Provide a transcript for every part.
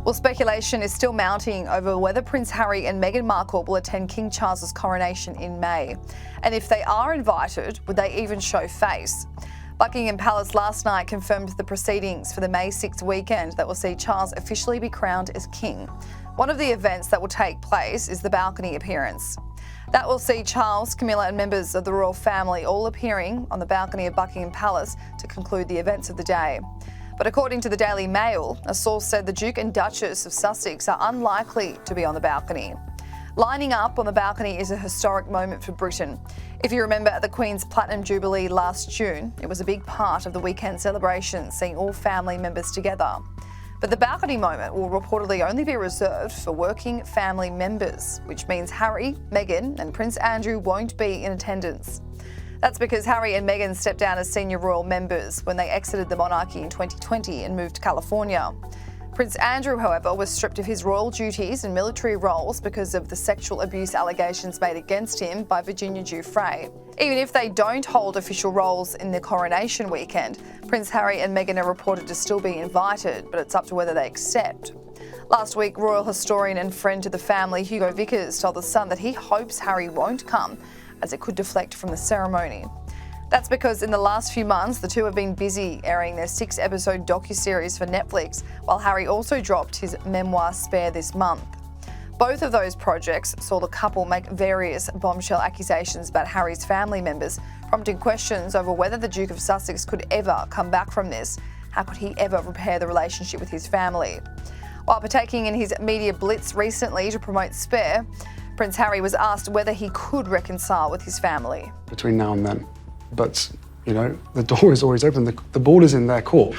Well, speculation is still mounting over whether Prince Harry and Meghan Markle will attend King Charles's coronation in May. And if they are invited, would they even show face? Buckingham Palace last night confirmed the proceedings for the May 6th weekend that will see Charles officially be crowned as king. One of the events that will take place is the balcony appearance. That will see Charles, Camilla and members of the royal family all appearing on the balcony of Buckingham Palace to conclude the events of the day. But according to the Daily Mail, a source said the Duke and Duchess of Sussex are unlikely to be on the balcony. Lining up on the balcony is a historic moment for Britain. If you remember at the Queen's Platinum Jubilee last June, it was a big part of the weekend celebration, seeing all family members together. But the balcony moment will reportedly only be reserved for working family members, which means Harry, Meghan and Prince Andrew won't be in attendance. That's because Harry and Meghan stepped down as senior royal members when they exited the monarchy in 2020 and moved to California. Prince Andrew, however, was stripped of his royal duties and military roles because of the sexual abuse allegations made against him by Virginia Giuffre. Even if they don't hold official roles in the coronation weekend, Prince Harry and Meghan are reported to still be invited, but it's up to whether they accept. Last week, royal historian and friend to the family Hugo Vickers told The Sun that he hopes Harry won't come, as it could deflect from the ceremony. That's because in the last few months, the two have been busy airing their 6-episode docuseries for Netflix, while Harry also dropped his memoir Spare this month. Both of those projects saw the couple make various bombshell accusations about Harry's family members, prompting questions over whether the Duke of Sussex could ever come back from this. How could he ever repair the relationship with his family? While partaking in his media blitz recently to promote Spare, Prince Harry was asked whether he could reconcile with his family. Between now and then. But, the door is always open. The ball is in their court.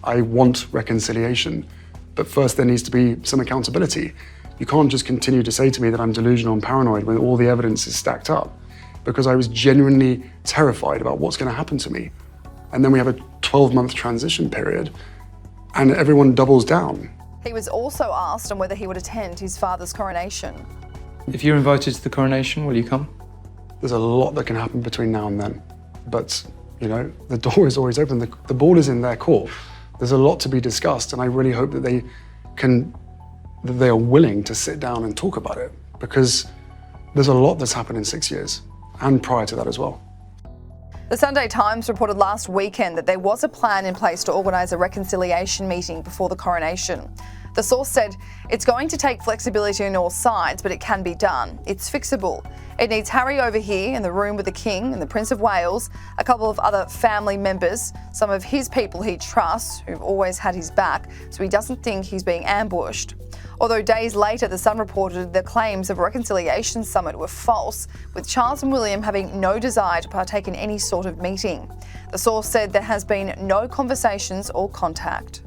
I want reconciliation, but first there needs to be some accountability. You can't just continue to say to me that I'm delusional and paranoid when all the evidence is stacked up, because I was genuinely terrified about what's going to happen to me. And then we have a 12-month transition period, and everyone doubles down. He was also asked on whether he would attend his father's coronation. If you're invited to the coronation, will you come? There's a lot that can happen between now and then. But, the door is always open. The ball is in their court. There's a lot to be discussed, and I really hope that they are willing to sit down and talk about it, because there's a lot that's happened in 6 years, and prior to that as well. The Sunday Times reported last weekend that there was a plan in place to organise a reconciliation meeting before the coronation. The source said, "It's going to take flexibility on all sides, but it can be done. It's fixable. It needs Harry over here in the room with the King and the Prince of Wales, a couple of other family members, some of his people he trusts, who've always had his back, so he doesn't think he's being ambushed." Although days later, The Sun reported the claims of a reconciliation summit were false, with Charles and William having no desire to partake in any sort of meeting. The source said there has been no conversations or contact.